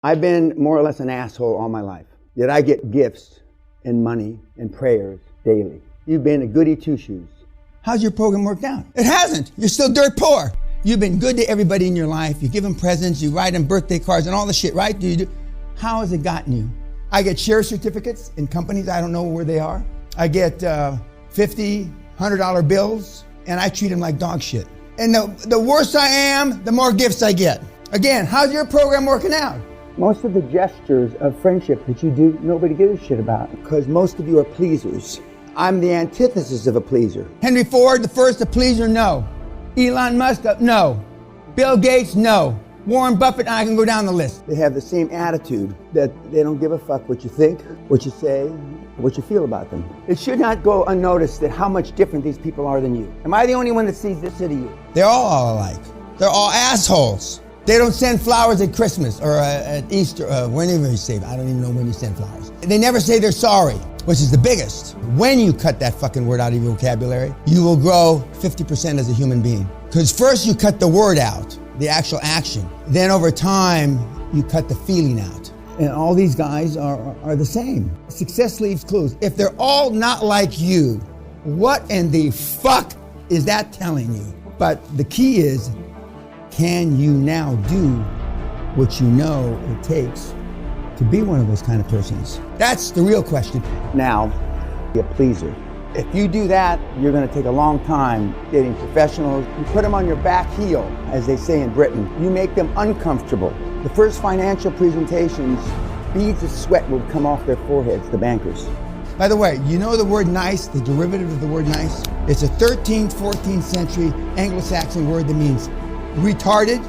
I've been more or less an asshole all my life, yet I get gifts and money and prayers daily. You've been a goody two-shoes. How's your program worked out? It hasn't. You're still dirt poor. You've been good to everybody in your life. You give them presents, you write them birthday cards and all the shit, right? How has it gotten you? I get share certificates in companies, I don't know where they are. I get $50, $100 bills, and I treat them like dog shit. And the worse I am, the more gifts I get. Again, how's your program working out? Most of the gestures of friendship that you do, nobody gives a shit about, because most of you are pleasers. I'm the antithesis of a pleaser. Henry Ford, the first a pleaser, no. Elon Musk, no. Bill Gates, no. Warren Buffett, I can go down the list. They have the same attitude that they don't give a fuck what you think, what you say, or what you feel about them. It should not go unnoticed that how much different these people are than you. Am I the only one that sees this out of you? They're all alike. They're all assholes. They don't send flowers at Christmas or at Easter, whenever you say, I don't even know when you send flowers. They never say they're sorry, which is the biggest. When you cut that fucking word out of your vocabulary, you will grow 50% as a human being. Because first you cut the word out, the actual action. Then over time, you cut the feeling out. And all these guys are the same. Success leaves clues. If they're all not like you, what in the fuck is that telling you? But the key is, can you now do what you know it takes to be one of those kind of persons? That's the real question. Now, be a pleaser. If you do that, you're going to take a long time getting professionals. You put them on your back heel, as they say in Britain. You make them uncomfortable. The first financial presentations, beads of sweat will come off their foreheads, the bankers. By the way, you know the word nice, the derivative of the word nice? It's a 13th, 14th century Anglo-Saxon word that means retarded,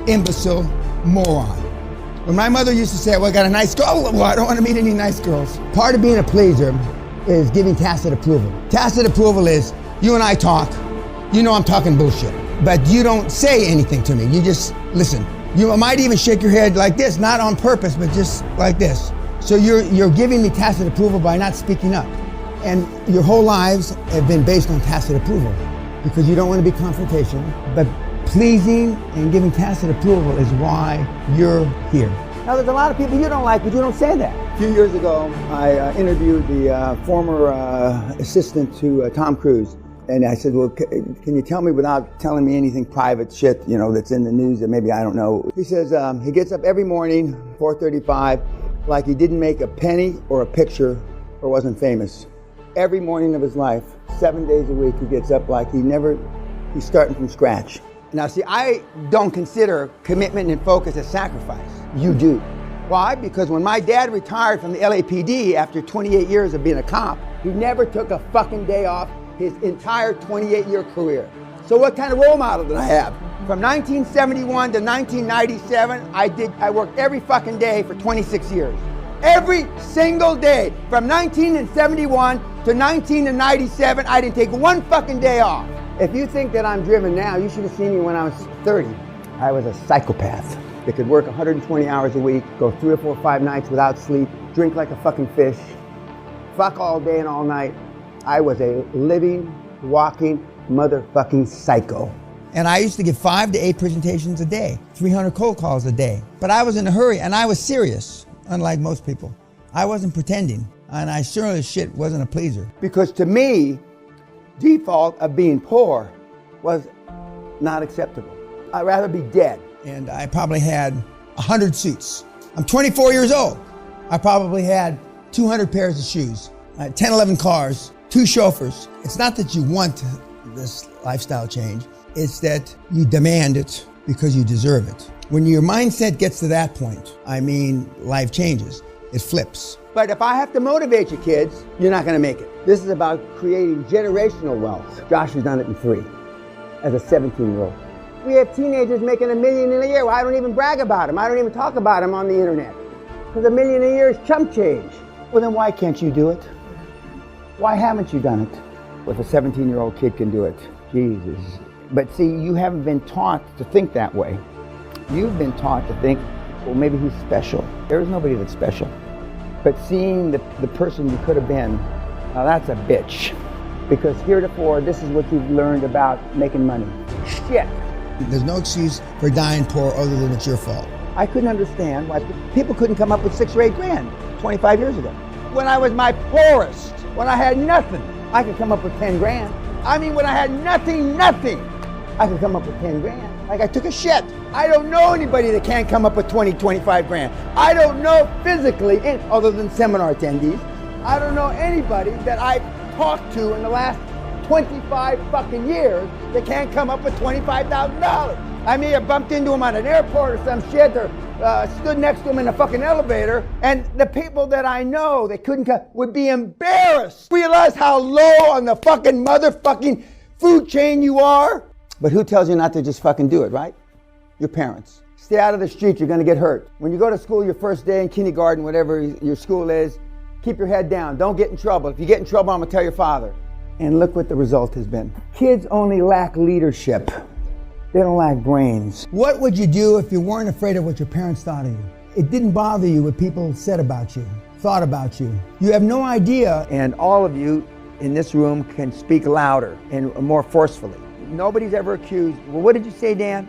imbecile, moron. When my mother used to say, well, I got a nice girl, well, I don't want to meet any nice girls. Part of being a pleaser is giving tacit approval. Tacit approval is, you and I talk, you know I'm talking bullshit, but you don't say anything to me, you just listen. You might even shake your head like this, not on purpose, but just like this. So you're giving me tacit approval by not speaking up. And your whole lives have been based on tacit approval because you don't want to be confrontational, but pleasing and giving tacit approval is why you're here. Now, there's a lot of people you don't like, but you don't say that. A few years ago, I interviewed the former assistant to Tom Cruise. And I said, well, can you tell me without telling me anything private shit, you know, that's in the news that maybe I don't know? He says he gets up every morning, 4:35, like he didn't make a penny or a picture or wasn't famous. Every morning of his life, 7 days a week, he gets up like he's starting from scratch. Now, see, I don't consider commitment and focus a sacrifice. You do. Why? Because when my dad retired from the LAPD after 28 years of being a cop, he never took a fucking day off his entire 28-year career. So what kind of role model did I have? From 1971 to 1997, I worked every fucking day for 26 years. Every single day. From 1971 to 1997, I didn't take one fucking day off. If you think that I'm driven now, you should have seen me when I was 30. I was a psychopath that could work 120 hours a week, go 3 or 4 or 5 nights without sleep, drink like a fucking fish, fuck all day and all night. I was a living, walking, motherfucking psycho. And I used to give 5 to 8 presentations a day, 300 cold calls a day. But I was in a hurry and I was serious, unlike most people. I wasn't pretending, and I sure as shit wasn't a pleaser. Because to me, default of being poor was not acceptable. I'd rather be dead. And I probably had 100 suits. I'm 24 years old. I probably had 200 pairs of shoes, 10, 11 cars, 2 chauffeurs. It's not that you want this lifestyle change. It's that you demand it because you deserve it. When your mindset gets to that point, I mean, life changes. It flips. But if I have to motivate you kids, you're not going to make it. This is about creating generational wealth. Josh has done it in 3 as a 17-year-old. We have teenagers making $1 million a year. Well, I don't even brag about them. I don't even talk about them on the internet. Because $1 million a year is chump change. Well, then why can't you do it? Why haven't you done it? Well, if a 17-year-old kid can do it, Jesus. But see, you haven't been taught to think that way. You've been taught to think, well, maybe he's special. There is nobody that's special. But seeing the person you could have been, now that's a bitch. Because heretofore, this is what you've learned about making money. Shit. There's no excuse for dying poor other than it's your fault. I couldn't understand why people couldn't come up with 6 or 8 grand 25 years ago. When I was my poorest, when I had nothing, I could come up with 10 grand. I mean, when I had nothing, I could come up with 10 grand. Like I took a shit. I don't know anybody that can't come up with 20, 25 grand. I don't know physically, other than seminar attendees, I don't know anybody that I've talked to in the last 25 fucking years that can't come up with $25,000. I may have bumped into them at an airport or some shit, or stood next to them in a fucking elevator, and the people that I know that couldn't come would be embarrassed. Realize how low on the fucking motherfucking food chain you are? But who tells you not to just fucking do it, right? Your parents. Stay out of the street, you're gonna get hurt. When you go to school your first day in kindergarten, whatever your school is, keep your head down, don't get in trouble. If you get in trouble, I'm gonna tell your father. And look what the result has been. Kids only lack leadership. They don't lack brains. What would you do if you weren't afraid of what your parents thought of you? It didn't bother you what people said about you, thought about you. You have no idea. And all of you in this room can speak louder and more forcefully. Nobody's ever accused, well, what did you say, Dan?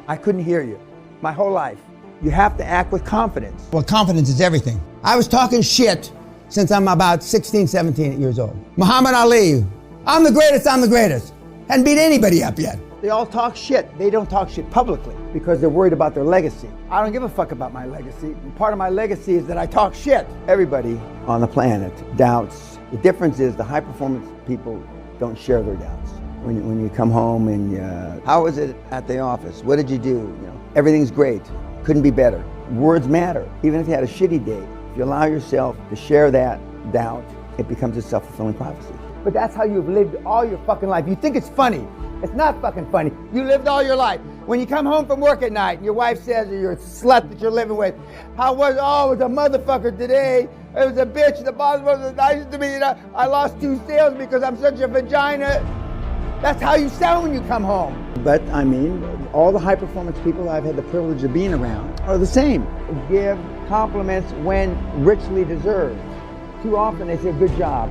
I couldn't hear you. My whole life. You have to act with confidence. Well, confidence is everything. I was talking shit since I'm about 16, 17 years old. Muhammad Ali, I'm the greatest. Hadn't beat anybody up yet. They all talk shit. They don't talk shit publicly because they're worried about their legacy. I don't give a fuck about my legacy. And part of my legacy is that I talk shit. Everybody on the planet doubts. The difference is the high performance people don't share their doubts. When you come home and how was it at the office? What did you do? You know, everything's great. Couldn't be better. Words matter. Even if you had a shitty day, if you allow yourself to share that doubt, it becomes a self-fulfilling prophecy. But that's how you've lived all your fucking life. You think it's funny. It's not fucking funny. You lived all your life. When you come home from work at night and your wife says, or your slut that you're living with, how was, oh, it was a motherfucker today. It was a bitch. The boss wasn't nice to me. I lost 2 sales because I'm such a vagina. That's how you sound when you come home. But I mean, all the high performance people I've had the privilege of being around are the same. Give compliments when richly deserved. Too often they say, good job.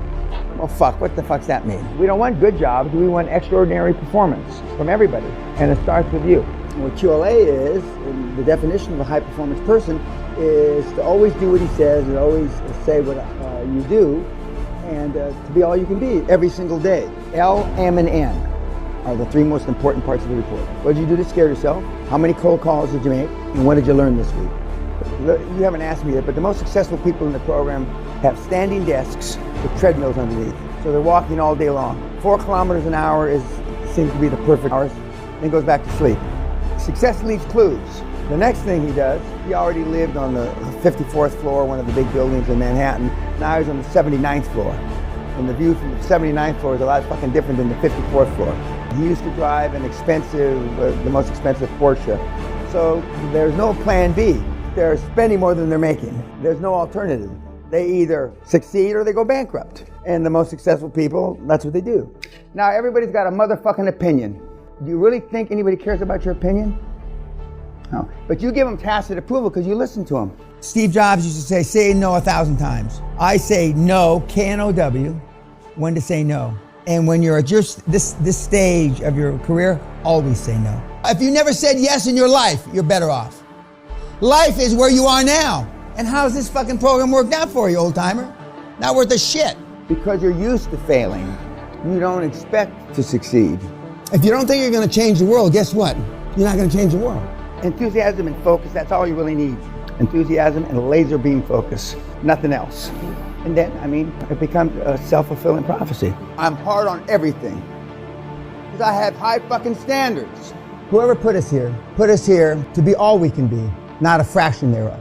Well, fuck, what the fuck's that mean? We don't want good jobs, we want extraordinary performance from everybody. And it starts with you. What QLA is, the definition of a high performance person, is to always do what he says and always say what you do, and to be all you can be every single day. L, M, and N are the 3 most important parts of the report. What did you do to scare yourself? How many cold calls did you make? And what did you learn this week? You haven't asked me yet, but the most successful people in the program have standing desks with treadmills underneath. So they're walking all day long. 4 kilometers an hour seems to be the perfect hours. Then goes back to sleep. Success leaves clues. The next thing he does, he already lived on the 54th floor, one of the big buildings in Manhattan. Now he's on the 79th floor. And the view from the 79th floor is a lot fucking different than the 54th floor. He used to drive an expensive, the most expensive Porsche. So there's no plan B. They're spending more than they're making. There's no alternative. They either succeed or they go bankrupt. And the most successful people, that's what they do. Now everybody's got a motherfucking opinion. Do you really think anybody cares about your opinion? No. But you give them tacit approval because you listen to them. Steve Jobs used to say no 1,000 times. I say no, K-N-O-W, when to say no. And when you're at this stage of your career, always say no. If you never said yes in your life, you're better off. Life is where you are now. And how's this fucking program worked out for you, old timer? Not worth a shit. Because you're used to failing. You don't expect to succeed. If you don't think you're going to change the world, guess what? You're not going to change the world. Enthusiasm and focus, that's all you really need. Enthusiasm and laser beam focus, nothing else. And then, I mean, it becomes a self-fulfilling prophecy. I'm hard on everything because I have high fucking standards. Whoever put us here to be all we can be, not a fraction thereof.